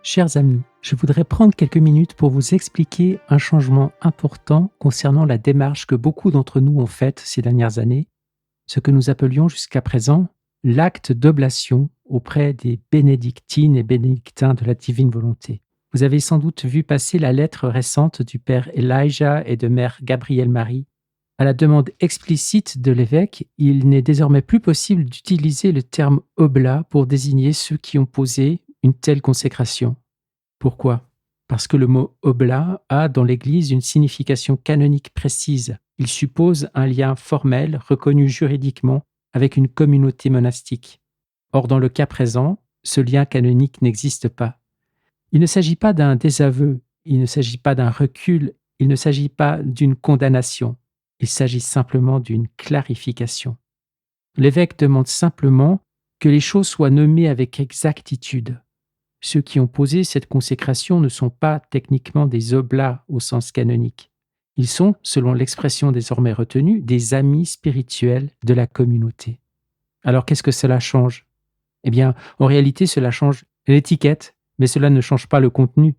Chers amis, je voudrais prendre quelques minutes pour vous expliquer un changement important concernant la démarche que beaucoup d'entre nous ont faite ces dernières années, ce que nous appelions jusqu'à présent l'acte d'oblation auprès des bénédictines et bénédictins de la divine volonté. Vous avez sans doute vu passer la lettre récente du père Elijah et de mère Gabrielle Marie. À la demande explicite de l'évêque, il n'est désormais plus possible d'utiliser le terme oblat pour désigner ceux qui ont posé une telle consécration. Pourquoi? Parce que le mot oblat a dans l'Église une signification canonique précise. Il suppose un lien formel reconnu juridiquement avec une communauté monastique. Or, dans le cas présent, ce lien canonique n'existe pas. Il ne s'agit pas d'un désaveu, il ne s'agit pas d'un recul, il ne s'agit pas d'une condamnation, il s'agit simplement d'une clarification. L'évêque demande simplement que les choses soient nommées avec exactitude. Ceux qui ont posé cette consécration ne sont pas techniquement des oblats au sens canonique. Ils sont, selon l'expression désormais retenue, des amis spirituels de la communauté. Alors qu'est-ce que cela change? Eh bien, en réalité, cela change l'étiquette, mais cela ne change pas le contenu.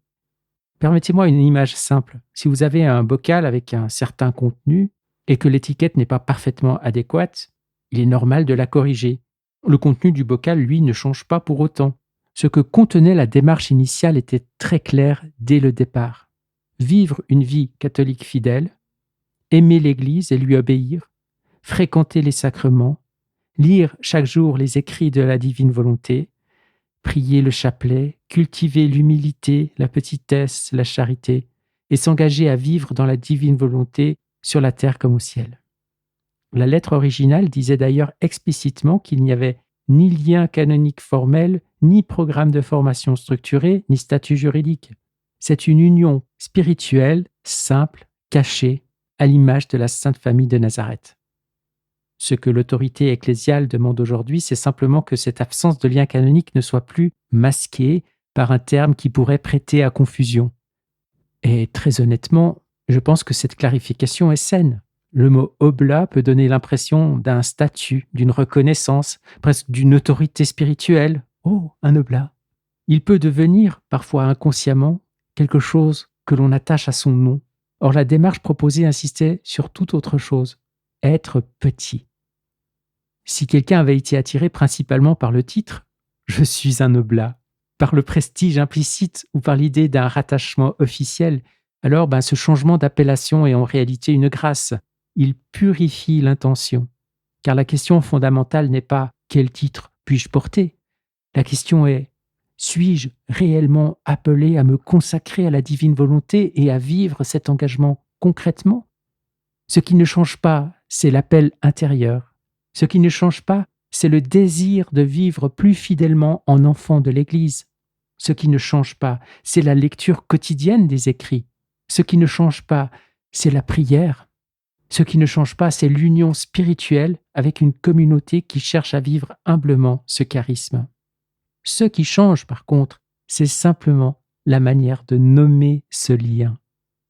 Permettez-moi une image simple. Si vous avez un bocal avec un certain contenu et que l'étiquette n'est pas parfaitement adéquate, il est normal de la corriger. Le contenu du bocal, lui, ne change pas pour autant. Ce que contenait la démarche initiale était très clair dès le départ. Vivre une vie catholique fidèle, aimer l'Église et lui obéir, fréquenter les sacrements, lire chaque jour les écrits de la divine volonté, prier le chapelet, cultiver l'humilité, la petitesse, la charité, et s'engager à vivre dans la divine volonté sur la terre comme au ciel. La lettre originale disait d'ailleurs explicitement qu'il n'y avait ni lien canonique formel, ni programme de formation structuré, ni statut juridique. C'est une union spirituelle, simple, cachée, à l'image de la Sainte Famille de Nazareth. Ce que l'autorité ecclésiale demande aujourd'hui, c'est simplement que cette absence de lien canonique ne soit plus masquée par un terme qui pourrait prêter à confusion. Et très honnêtement, je pense que cette clarification est saine. Le mot oblat peut donner l'impression d'un statut, d'une reconnaissance, presque d'une autorité spirituelle. Oh, un oblat. Il peut devenir, parfois inconsciemment, quelque chose que l'on attache à son nom. Or, la démarche proposée insistait sur toute autre chose, être petit. Si quelqu'un avait été attiré principalement par le titre « Je suis un oblat », par le prestige implicite ou par l'idée d'un rattachement officiel, alors ce changement d'appellation est en réalité une grâce. Il purifie l'intention. Car la question fondamentale n'est pas « quel titre puis-je porter ?» La question est « suis-je réellement appelé à me consacrer à la divine volonté et à vivre cet engagement concrètement ?» Ce qui ne change pas, c'est l'appel intérieur. Ce qui ne change pas, c'est le désir de vivre plus fidèlement en enfant de l'Église. Ce qui ne change pas, c'est la lecture quotidienne des écrits. Ce qui ne change pas, c'est la prière. Ce qui ne change pas, c'est l'union spirituelle avec une communauté qui cherche à vivre humblement ce charisme. Ce qui change, par contre, c'est simplement la manière de nommer ce lien.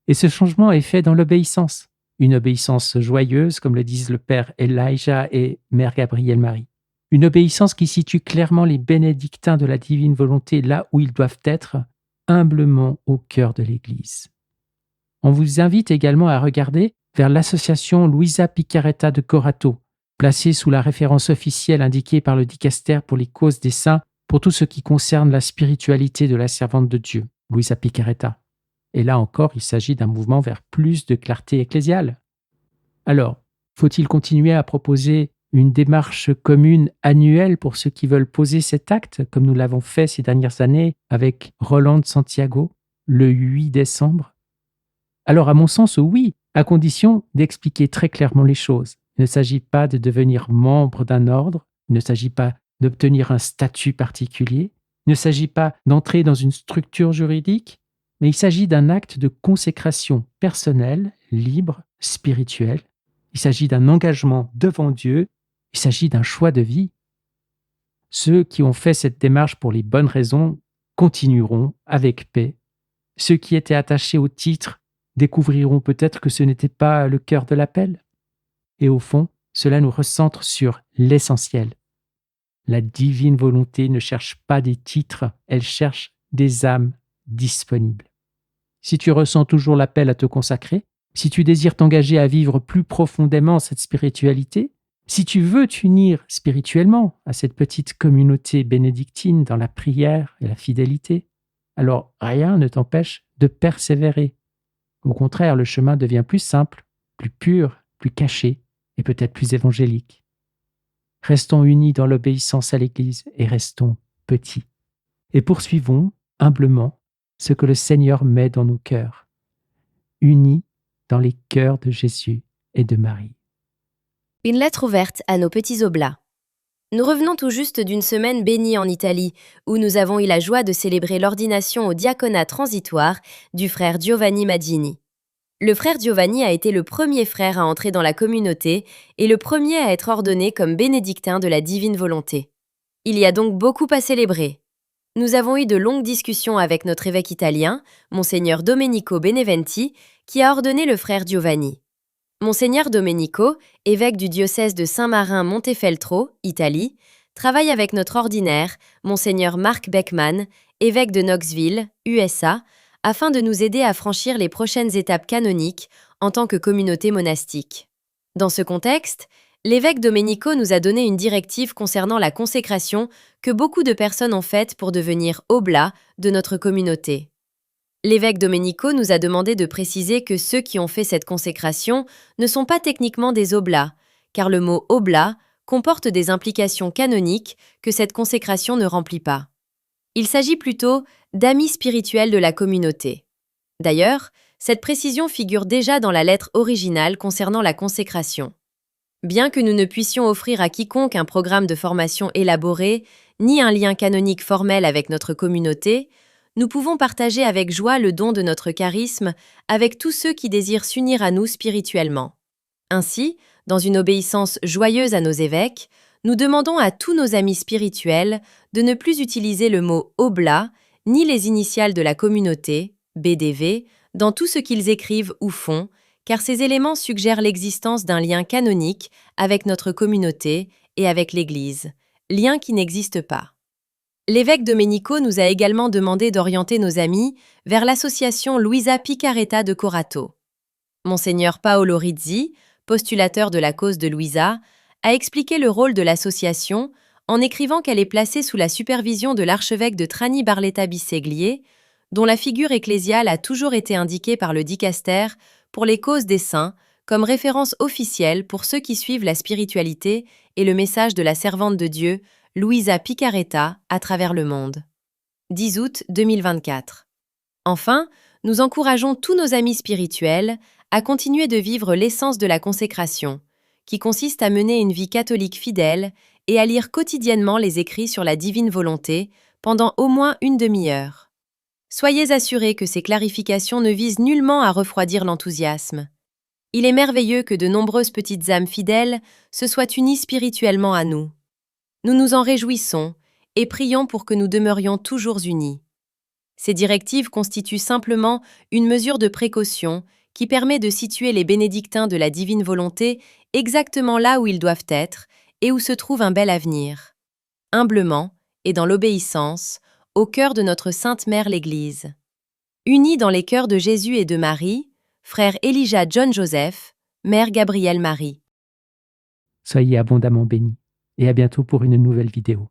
Et ce changement est fait dans l'obéissance. Une obéissance joyeuse, comme le disent le père Elijah et mère Gabrielle Marie. Une obéissance qui situe clairement les bénédictins de la divine volonté là où ils doivent être, humblement au cœur de l'Église. On vous invite également à regarder vers l'association Luisa Picaretta de Corato, placée sous la référence officielle indiquée par le dicaster pour les causes des saints pour tout ce qui concerne la spiritualité de la servante de Dieu, Luisa Picaretta. Et là encore, il s'agit d'un mouvement vers plus de clarté ecclésiale. Alors, faut-il continuer à proposer une démarche commune annuelle pour ceux qui veulent poser cet acte, comme nous l'avons fait ces dernières années avec Roland de Santiago, le 8 décembre? Alors, à mon sens, oui, à condition d'expliquer très clairement les choses. Il ne s'agit pas de devenir membre d'un ordre, il ne s'agit pas d'obtenir un statut particulier, il ne s'agit pas d'entrer dans une structure juridique, mais il s'agit d'un acte de consécration personnelle, libre, spirituelle. Il s'agit d'un engagement devant Dieu, il s'agit d'un choix de vie. Ceux qui ont fait cette démarche pour les bonnes raisons continueront avec paix. Ceux qui étaient attachés au titre découvriront peut-être que ce n'était pas le cœur de l'appel. Et au fond, cela nous recentre sur l'essentiel. La divine volonté ne cherche pas des titres, elle cherche des âmes disponibles. Si tu ressens toujours l'appel à te consacrer, si tu désires t'engager à vivre plus profondément cette spiritualité, si tu veux t'unir spirituellement à cette petite communauté bénédictine dans la prière et la fidélité, alors rien ne t'empêche de persévérer. Au contraire, le chemin devient plus simple, plus pur, plus caché et peut-être plus évangélique. Restons unis dans l'obéissance à l'Église et restons petits. Et poursuivons humblement ce que le Seigneur met dans nos cœurs, unis dans les cœurs de Jésus et de Marie. Une lettre ouverte à nos petits oblats. Nous revenons tout juste d'une semaine bénie en Italie, où nous avons eu la joie de célébrer l'ordination au diaconat transitoire du frère Giovanni Maggini. Le frère Giovanni a été le premier frère à entrer dans la communauté et le premier à être ordonné comme bénédictin de la divine volonté. Il y a donc beaucoup à célébrer. Nous avons eu de longues discussions avec notre évêque italien, Monseigneur Domenico Beneventi, qui a ordonné le frère Giovanni. Monseigneur Domenico, évêque du diocèse de Saint-Marin-Montefeltro, Italie, travaille avec notre ordinaire, Monseigneur Mark Beckman, évêque de Knoxville, USA, afin de nous aider à franchir les prochaines étapes canoniques en tant que communauté monastique. Dans ce contexte, l'évêque Domenico nous a donné une directive concernant la consécration que beaucoup de personnes ont faite pour devenir oblats de notre communauté. L'évêque Domenico nous a demandé de préciser que ceux qui ont fait cette consécration ne sont pas techniquement des oblats, car le mot oblat comporte des implications canoniques que cette consécration ne remplit pas. Il s'agit plutôt d'amis spirituels de la communauté. D'ailleurs, cette précision figure déjà dans la lettre originale concernant la consécration. Bien que nous ne puissions offrir à quiconque un programme de formation élaboré, ni un lien canonique formel avec notre communauté, nous pouvons partager avec joie le don de notre charisme avec tous ceux qui désirent s'unir à nous spirituellement. Ainsi, dans une obéissance joyeuse à nos évêques, nous demandons à tous nos amis spirituels de ne plus utiliser le mot « oblat » ni les initiales de la communauté, BDV, dans tout ce qu'ils écrivent ou font, car ces éléments suggèrent l'existence d'un lien canonique avec notre communauté et avec l'Église, lien qui n'existe pas. L'évêque Domenico nous a également demandé d'orienter nos amis vers l'association Luisa Picaretta de Corato. Monseigneur Paolo Rizzi, postulateur de la cause de Luisa, a expliqué le rôle de l'association en écrivant qu'elle est placée sous la supervision de l'archevêque de Trani Barletta Bisseglier, dont la figure ecclésiale a toujours été indiquée par le dicaster pour les causes des saints comme référence officielle pour ceux qui suivent la spiritualité et le message de la servante de Dieu, Luisa Picaretta, à travers le monde. 10 août 2024. Enfin, nous encourageons tous nos amis spirituels à continuer de vivre l'essence de la consécration, qui consiste à mener une vie catholique fidèle et à lire quotidiennement les écrits sur la divine volonté pendant au moins une demi-heure. Soyez assurés que ces clarifications ne visent nullement à refroidir l'enthousiasme. Il est merveilleux que de nombreuses petites âmes fidèles se soient unies spirituellement à nous. Nous nous en réjouissons et prions pour que nous demeurions toujours unis. Ces directives constituent simplement une mesure de précaution qui permet de situer les bénédictins de la divine volonté exactement là où ils doivent être et où se trouve un bel avenir. Humblement et dans l'obéissance, au cœur de notre Sainte Mère l'Église. Unis dans les cœurs de Jésus et de Marie, frère Elijah John Joseph, mère Gabrielle Marie. Soyez abondamment bénis et à bientôt pour une nouvelle vidéo.